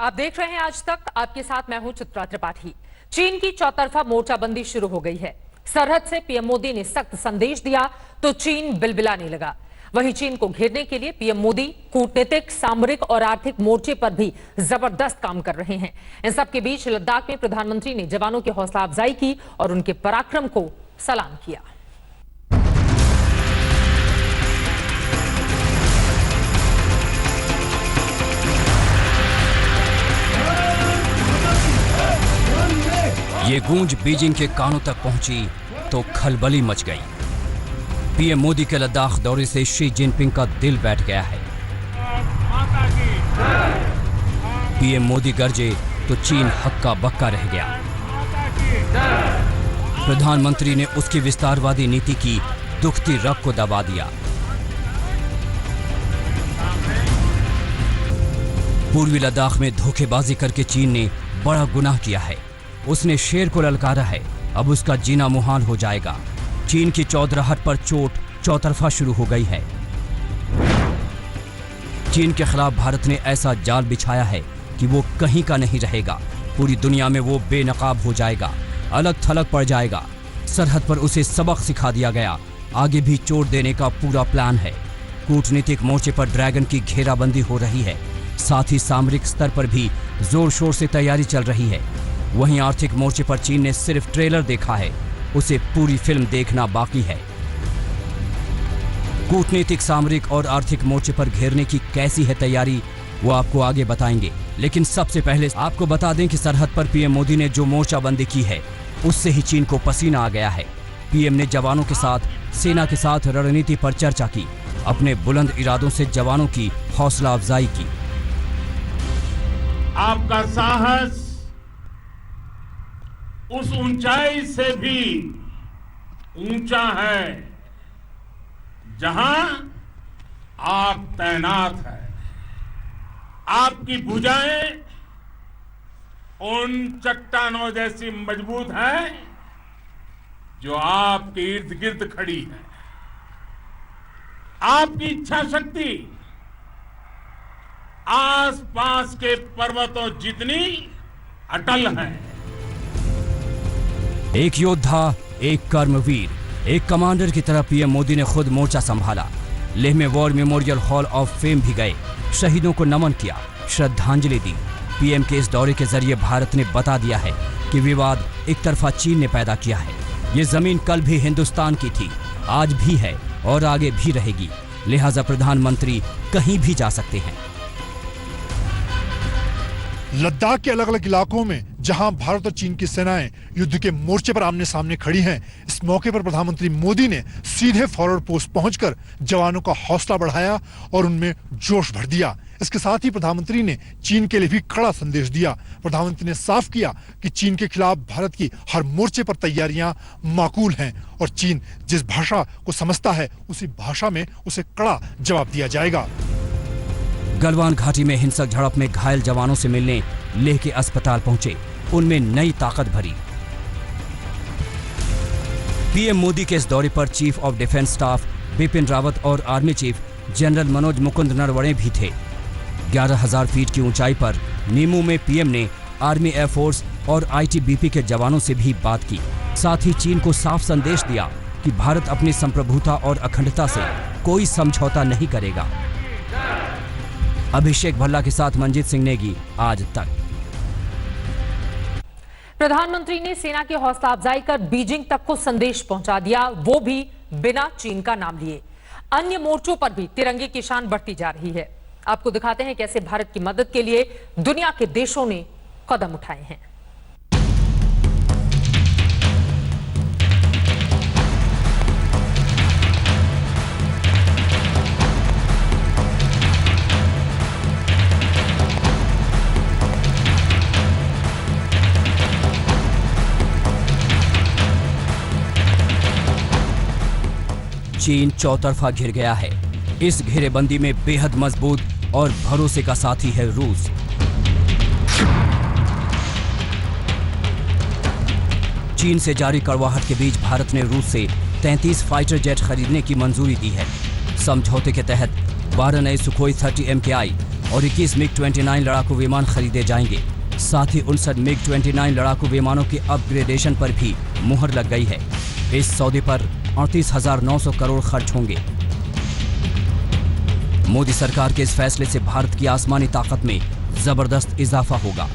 आप देख रहे हैं आज तक, आपके साथ मैं हूं चित्रा त्रिपाठी। चीन की चौतरफा मोर्चाबंदी शुरू हो गई है। सरहद से पीएम मोदी ने सख्त संदेश दिया तो चीन बिलबिलाने लगा। वहीं चीन को घेरने के लिए पीएम मोदी कूटनीतिक, सामरिक और आर्थिक मोर्चे पर भी जबरदस्त काम कर रहे हैं। इन सब के बीच लद्दाख में प्रधानमंत्री ने जवानों की हौसला अफजाई की और उनके पराक्रम को सलाम किया। ये गूंज बीजिंग के कानों तक पहुंची तो खलबली मच गई। पीएम मोदी के लद्दाख दौरे से शी जिनपिंग का दिल बैठ गया है। पीएम मोदी गरजे तो चीन हक्का बक्का रह गया। प्रधानमंत्री ने उसकी विस्तारवादी नीति की दुखती रग को दबा दिया। पूर्वी लद्दाख में धोखेबाजी करके चीन ने बड़ा गुनाह किया है। उसने शेर को ललकारा है, अब उसका जीना मुहाल हो जाएगा। चीन की चौधराहट पर चोट चौतरफा शुरू हो गई है। चीन के खिलाफ भारत ने ऐसा जाल बिछाया है कि वो कहीं का नहीं रहेगा। पूरी दुनिया में वो बेनकाब हो जाएगा, अलग थलग पड़ जाएगा। सरहद पर उसे सबक सिखा दिया गया, आगे भी चोट देने का पूरा प्लान है। कूटनीतिक मोर्चे पर ड्रैगन की घेराबंदी हो रही है, साथ ही सामरिक स्तर पर भी जोर शोर से तैयारी चल रही है। वहीं आर्थिक मोर्चे पर चीन ने सिर्फ ट्रेलर देखा है, उसे पूरी फिल्म देखना बाकी है। कूटनीतिक, सामरिक और आर्थिक मोर्चे पर घेरने की कैसी है तैयारी, वो आपको आगे बताएंगे। लेकिन सबसे पहले आपको बता दें कि सरहद पर पीएम मोदी ने जो मोर्चाबंदी की है, उससे ही चीन को पसीना आ गया है। पीएम ने जवानों के साथ, सेना के साथ रणनीति पर चर्चा की, अपने बुलंद इरादों से जवानों की हौसला अफजाई की। आपका साहस उस ऊंचाई से भी ऊंचा है जहां आप तैनात हैं। आपकी भुजाएं उन चट्टानों जैसी मजबूत हैं जो आपके इर्द गिर्द खड़ी है। आपकी इच्छा शक्ति आसपास के पर्वतों जितनी अटल है। एक योद्धा, एक कर्मवीर, एक कमांडर की तरह पीएम मोदी ने खुद मोर्चा संभाला। लेह में war memorial hall of fame भी गए, शहीदों को नमन किया, श्रद्धांजलि दी। पीएम के इस दौरे के जरिए भारत ने बता दिया है कि विवाद एक तरफा चीन ने पैदा किया है। ये जमीन कल भी हिंदुस्तान की थी, आज भी है और आगे भी रहेगी। लिहाजा प्रधानमंत्री कहीं भी जा सकते हैं। लद्दाख के अलग अलग इलाकों में जहां भारत और चीन की सेनाएं युद्ध के मोर्चे पर आमने सामने खड़ी हैं, इस मौके पर प्रधानमंत्री मोदी ने सीधे फॉरवर्ड पोस्ट पहुंचकर जवानों का हौसला बढ़ाया और उनमें जोश भर दिया। इसके साथ ही प्रधानमंत्री ने चीन के लिए भी कड़ा संदेश दिया। प्रधानमंत्री ने साफ किया कि चीन के खिलाफ भारत की हर मोर्चे पर तैयारियां माकूल हैं और चीन जिस भाषा को समझता है, उसी भाषा में उसे कड़ा जवाब दिया जाएगा। गलवान घाटी में हिंसक झड़प में घायल जवानों से मिलने लेह के अस्पताल पहुंचे, उनमें नई ताकत भरी। पीएम मोदी के इस दौरे पर chief of defence staff Bipin Rawat और army chief general Manoj Mukund Naravane भी थे। 11,000 फीट की ऊंचाई पर नीमू में पीएम ने आर्मी, एयरफोर्स और आईटीबीपी के जवानों से भी बात की। साथ ही चीन को साफ संदेश दिया कि भारत अपनी संप्रभुता और अखंडता से कोई समझौता नहीं करेगा। अभिषेक भल्ला के साथ मंजीत सिंह नेगी, आज तक। प्रधानमंत्री ने सेना की हौसला अफजाई कर बीजिंग तक को संदेश पहुंचा दिया, वो भी बिना चीन का नाम लिए। अन्य मोर्चों पर भी तिरंगे की शान बढ़ती जा रही है। आपको दिखाते हैं कैसे भारत की मदद के लिए दुनिया के देशों ने कदम उठाए हैं। चीन चौतरफा घिर गया है। इस घेरेबंदी में बेहद मजबूत और भरोसे का साथी है रूस। चीन से जारी कड़वाहट के बीच भारत ने रूस से 33 फाइटर जेट खरीदने की मंजूरी दी है। समझौते के तहत 12 नए सुखोई 30 MKI और 21 MiG-29 लड़ाकू विमान खरीदे जाएंगे। साथ ही 59 MiG-29 लड़ाकू विमानों के अपग्रेडेशन पर भी मुहर लग गई है। इस सौदे पर 38,900 करोड़ खर्च होंगे। मोदी सरकार के इस फैसले से भारत की आसमानी ताकत में जबरदस्त इजाफा होगा।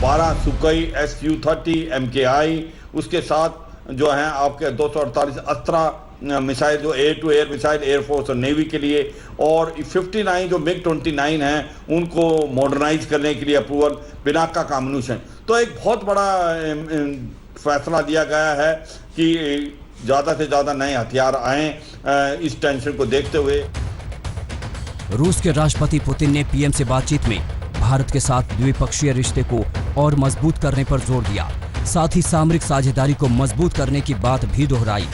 12 सुकोई Su-30 MKI, उसके साथ जो हैं आपके 248 अस्त्रा मिसाइल, जो air to air missile air force और नेवी के लिए, और 59 जो MiG-29 हैं उनको मॉडर्नाइज करने के लिए अप्रूवल, पिनाका का अम्यूनिशन। तो एक बहुत बड़ा फैसला लिया गया है कि ज़्यादा से ज़्यादा नए हथियार आएँ इस टेंशन को देखते हुए। रूस के राष्ट्रपति पुतिन ने पीएम से बातचीत में भारत के साथ द्विपक्षीय रिश्ते को और मजबूत करने पर जोर दिया। साथ ही सामरिक साझेदारी को मजबूत करने की बात भी दोहराई।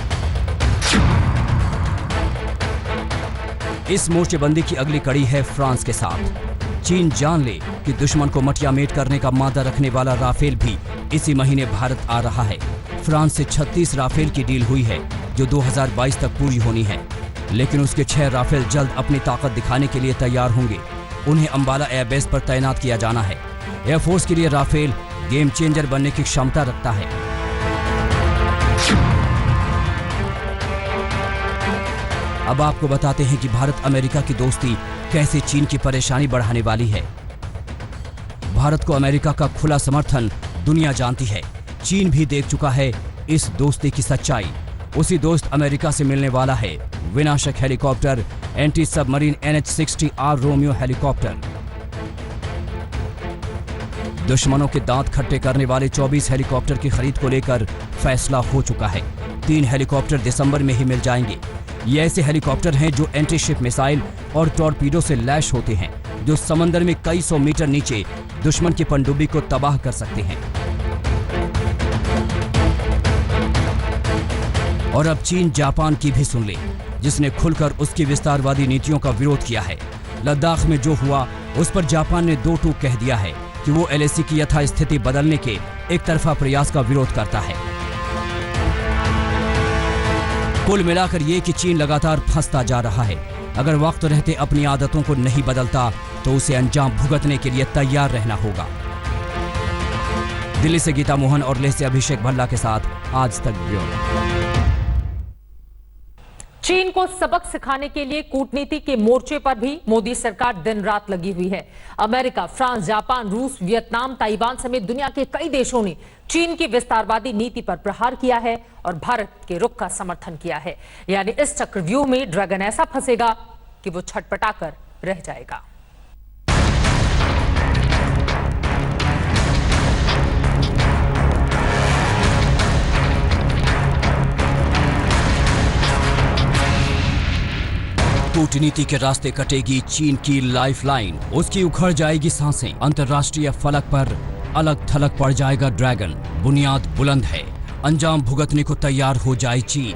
इस मोर्चेबंदी की अगली कड़ी है फ्रांस के साथ। चीन जान ले कि दुश्मन को मटियामेट करने का मादा रखने वाला राफेल भी इसी महीने भारत आ रहा है। फ्रांस से 36 राफेल की डील हुई है जो 2022 तक पूरी होनी है, लेकिन उसके 6 राफेल जल्द अपनी ताकत दिखाने के लिए तैयार होंगे। उन्हें अंबाला एयरबेस पर तैनात किया जाना है। एयरफोर्स के लिए राफेल गेम चेंजर बनने की क्षमता रखता है। अब आपको बताते हैं कि भारत अमेरिका की दोस्ती कैसे चीन की परेशानी बढ़ाने वाली है। भारत को अमेरिका का खुला समर्थन दुनिया जानती है। चीन भी देख चुका है इस दोस्ती की सच्चाई। उसी दोस्त अमेरिका से मिलने वाला है विनाशक helicopter anti submarine NH-60R Romeo helicopter. दुश्मनों के दांत खट्टे करने वाले 24 हेलीकॉप्टर की खरीद को लेकर फैसला हो चुका है। 3 हेलीकॉप्टर दिसंबर में ही मिल जाएंगे। ये ऐसे हेलीकॉप्टर हैं जो एंटी शिप मिसाइल और टॉर्पीडो से लैस होते हैं, जो समंदर में कई 100 मीटर नीचे दुश्मन की पनडुब्बी को तबाह कर सकते हैं। और अब चीन जापान की भी सुन ले, जिसने खुलकर उसकी विस्तारवादी नीतियों का विरोध किया है। लद्दाख में जो हुआ उस पर जापान ने 2 टूक कह दिया है कि वो LAC की यथास्थिति बदलने के एक तरफा प्रयास का विरोध करता है। कुल मिलाकर ये कि चीन लगातार फंसता जा रहा है। अगर वक्त रहते अपनी आदतों को नहीं बदलता तो उसे अंजाम भुगतने के लिए तैयार रहना होगा। दिल्ली से गीता मोहन और लेह से अभिषेक भल्ला के साथ आज तक ब्यूरो। चीन को सबक सिखाने के लिए कूटनीति के मोर्चे पर भी मोदी सरकार दिन रात लगी हुई है। अमेरिका, फ्रांस, जापान, रूस, वियतनाम, ताइवान समेत दुनिया के कई देशों ने चीन की विस्तारवादी नीति पर प्रहार किया है और भारत के रुख का समर्थन किया है। यानी इस चक्रव्यूह में ड्रैगन ऐसा फंसेगा कि वो छटपटाकर रह जाएगा। कूटनीति के रास्ते कटेगी चीन की लाइफलाइन, उसकी उखड़ जाएगी सांसें। अंतर्राष्ट्रीय फलक पर अलग थलग पड़ जाएगा ड्रैगन। बुनियाद बुलंद है, अंजाम भुगतने को तैयार हो जाए चीन।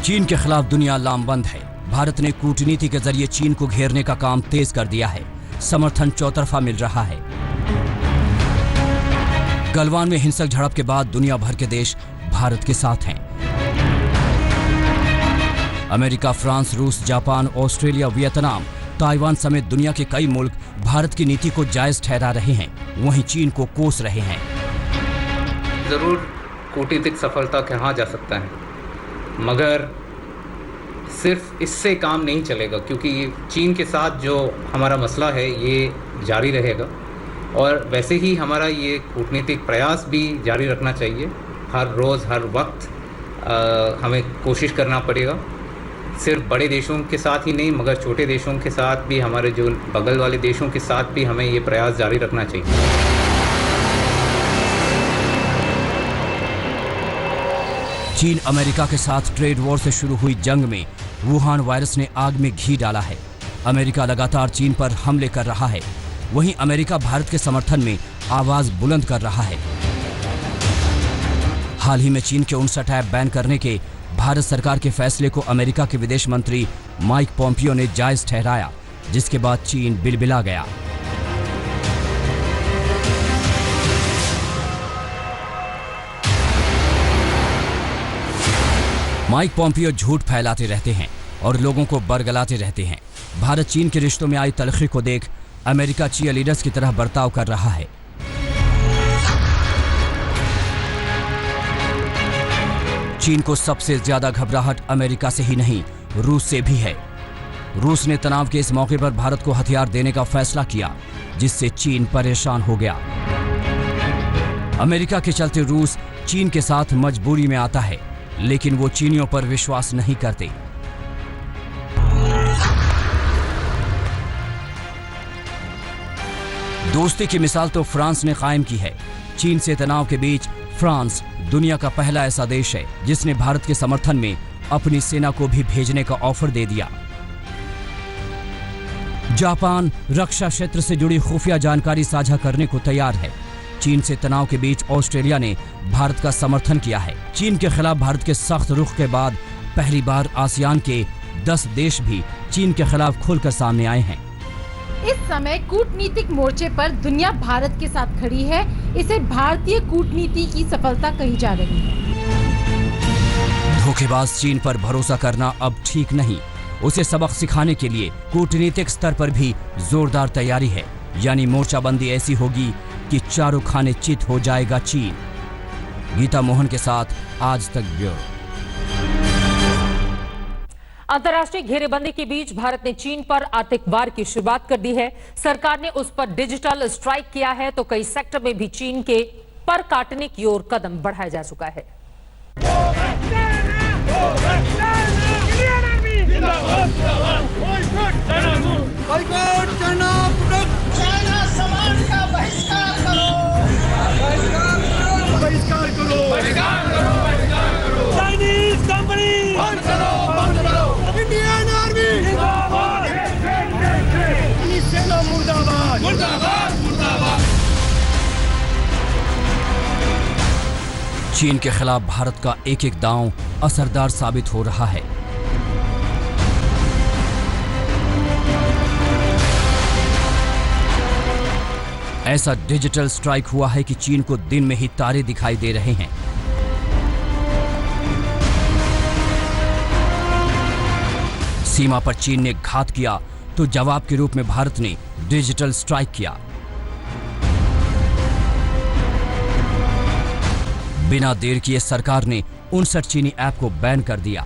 चीन के खिलाफ दुनिया लामबंद है। भारत ने कूटनीति के जरिए चीन को घेरने का काम तेज कर दिया है। समर्थन चौतरफा मिल रहा है। गलवान में हिंसक झड़प के बाद दुनिया भर के देश भारत के साथ हैं। अमेरिका, फ्रांस, रूस, जापान, ऑस्ट्रेलिया, वियतनाम, ताइवान समेत दुनिया के कई मुल्क भारत की नीति को जायज ठहरा रहे हैं, वहीं चीन को कोस रहे हैं। जरूर कूटनीतिक सफलता कहा जा सकता है, मगर सिर्फ इससे काम नहीं चलेगा, क्योंकि चीन के साथ जो हमारा मसला है ये जारी रहेगा और वैसे ही हमारा ये कूटनीतिक प्रयास भी जारी रखना चाहिए। हर रोज़ हर वक्त हमें कोशिश करना पड़ेगा, सिर्फ बड़े देशों के साथ ही नहीं मगर छोटे देशों के साथ भी, हमारे जो बगल वाले देशों के साथ भी हमें ये प्रयास जारी रखना चाहिए। चीन अमेरिका के साथ ट्रेड वॉर से शुरू हुई जंग में वुहान वायरस ने आग में घी डाला है। अमेरिका लगातार चीन पर हमले कर रहा है, वहीं अमेरिका भारत के समर्थन में आवाज बुलंद कर रहा है। हाल ही में चीन के 59 ऐप बैन करने के भारत सरकार के फैसले को अमेरिका के विदेश मंत्री माइक पोम्पियो ने जायज ठहराया, जिसके बाद चीन बिलबिला गया। माइक पॉम्पियो झूठ फैलाते रहते हैं और लोगों को बरगलाते रहते हैं। भारत चीन के रिश्तों में आई तलखी को देख अमेरिका चीयरलीडर्स की तरह बर्ताव कर रहा है। चीन को सबसे ज्यादा घबराहट अमेरिका से ही नहीं, रूस से भी है। रूस ने तनाव के इस मौके पर भारत को हथियार देने का फैसला किया, जिससे चीन परेशान हो गया। अमेरिका के चलते रूस चीन के साथ मजबूरी में आता है, लेकिन वो चीनियों पर विश्वास नहीं करते। दोस्ती की मिसाल तो फ्रांस ने कायम की है। चीन से तनाव के बीच फ्रांस दुनिया का पहला ऐसा देश है जिसने भारत के समर्थन में अपनी सेना को भी भेजने का ऑफर दे दिया। जापान रक्षा क्षेत्र से जुड़ी खुफिया जानकारी साझा करने को तैयार है। चीन से तनाव के बीच ऑस्ट्रेलिया ने भारत का समर्थन किया है। चीन के खिलाफ भारत के सख्त रुख के बाद पहली बार आसियान के 10 देश भी चीन के खिलाफ खुलकर सामने आए हैं। इस समय कूटनीतिक मोर्चे पर दुनिया भारत के साथ खड़ी है। इसे भारतीय कूटनीति की सफलता कही जा रही है। धोखेबाज चीन पर भरोसा करना अब ठीक नहीं। उसे सबक सिखाने के लिए कूटनीतिक स्तर पर भी जोरदार तैयारी है। यानी मोर्चाबंदी ऐसी होगी कि चारों खाने चित हो जाएगा चीन। गीता मोहन के साथ आज तक ब्यूरो। अंतर्राष्ट्रीय घेरेबंदी के बीच भारत ने चीन पर आर्थिक वार की शुरुआत कर दी है। सरकार ने उस पर डिजिटल स्ट्राइक किया है, तो कई सेक्टर में भी चीन के पर काटने की ओर कदम बढ़ाया जा चुका है। चीन के खिलाफ भारत का एक एक दांव असरदार साबित हो रहा है। ऐसा डिजिटल स्ट्राइक हुआ है कि चीन को दिन में ही तारे दिखाई दे रहे हैं। सीमा पर चीन ने घात किया तो जवाब के रूप में भारत ने डिजिटल स्ट्राइक किया। बिना देर किए सरकार ने 59 चीनी ऐप को बैन कर दिया।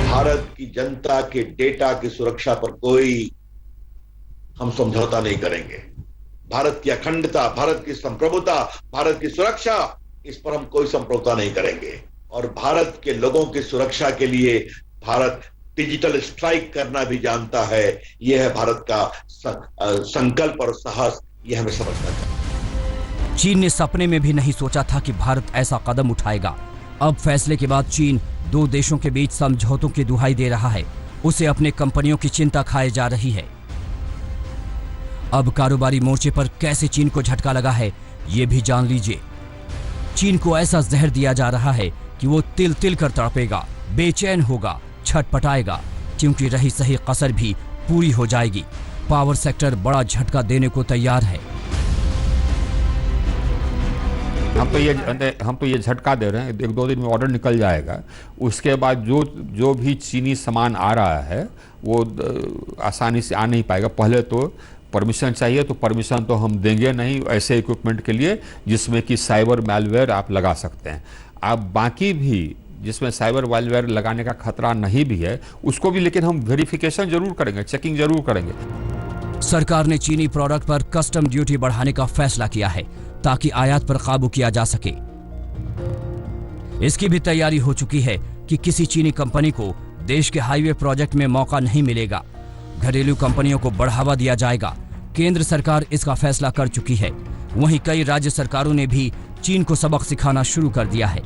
भारत की जनता के डेटा की सुरक्षा पर कोई हम समझौता नहीं करेंगे। भारत की अखंडता, भारत की संप्रभुता, भारत की सुरक्षा, इस पर हम कोई समझौता नहीं करेंगे। और भारत के लोगों की सुरक्षा के लिए भारत डिजिटल स्ट्राइक करना भी जानता है। यह है भारत का संकल्प और साहस, यह हमें समझना चाहिए। चीन ने सपने में भी नहीं सोचा था कि भारत ऐसा कदम उठाएगा। अब फैसले के बाद चीन दो देशों के बीच समझौतों की दुहाई दे रहा है। उसे अपने कंपनियों की चिंता खाए जा रही है। अब कारोबारी मोर्चे पर कैसे चीन को झटका लगा है, ये भी जान लीजिए। चीन को ऐसा जहर दिया जा रहा है कि वो तिल तिल कर तड़पेगा, बेचैन होगा, छटपटाएगा, क्योंकि रही सही कसर भी पूरी हो जाएगी। पावर सेक्टर बड़ा झटका देने को तैयार है। हम तो ये झटका दे रहे हैं, 1-2 दिन में ऑर्डर निकल जाएगा। उसके बाद जो भी चीनी सामान आ रहा है वो आसानी से आ नहीं पाएगा। पहले तो परमिशन चाहिए, तो परमिशन तो हम देंगे नहीं ऐसे इक्विपमेंट के लिए जिसमें कि साइबर मैलवेयर आप लगा सकते हैं। आप बाकी भी जिसमें साइबर मैलवेयर लगाने का खतरा नहीं भी है उसको भी, लेकिन हम वेरिफिकेशन जरूर करेंगे, चेकिंग जरूर करेंगे। सरकार ने चीनी प्रोडक्ट पर कस्टम ड्यूटी बढ़ाने का फैसला किया है ताकि आयात पर काबू किया जा सके। इसकी भी तैयारी हो चुकी है कि किसी चीनी कंपनी को देश के हाईवे प्रोजेक्ट में मौका नहीं मिलेगा। घरेलू कंपनियों को बढ़ावा दिया जाएगा। केंद्र सरकार इसका फैसला कर चुकी है। वहीं कई राज्य सरकारों ने भी चीन को सबक सिखाना शुरू कर दिया है।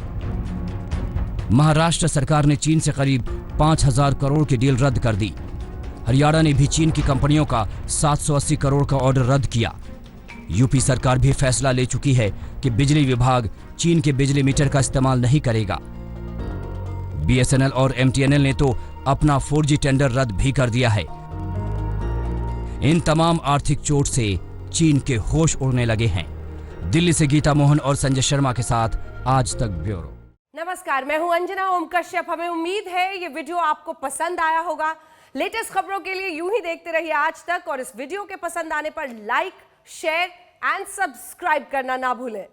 महाराष्ट्र सरकार ने चीन से करीब 5,000 करोड़ की डील रद्द कर दी। हरियाणा ने भी चीन की कंपनियों का 780 करोड़ का ऑर्डर रद्द किया। यूपी सरकार भी फैसला ले चुकी है कि बिजली विभाग चीन के बिजली मीटर का इस्तेमाल नहीं करेगा। बीएसएनएल और एमटीएनएल ने तो अपना 4G टेंडर रद्द भी कर दिया है। इन तमाम आर्थिक चोट से चीन के होश उड़ने लगे हैं। दिल्ली से गीता मोहन और संजय शर्मा के साथ आज तक ब्यूरो। नमस्कार, मैं हूं अंजना ओम कश्यप। हमें उम्मीद है ये वीडियो आपको पसंद आया होगा। लेटेस्ट खबरों के लिए यूं ही देखते रहिए आज तक, और इस वीडियो के पसंद आने पर लाइक, शेयर एंड सब्सक्राइब करना ना भूलें।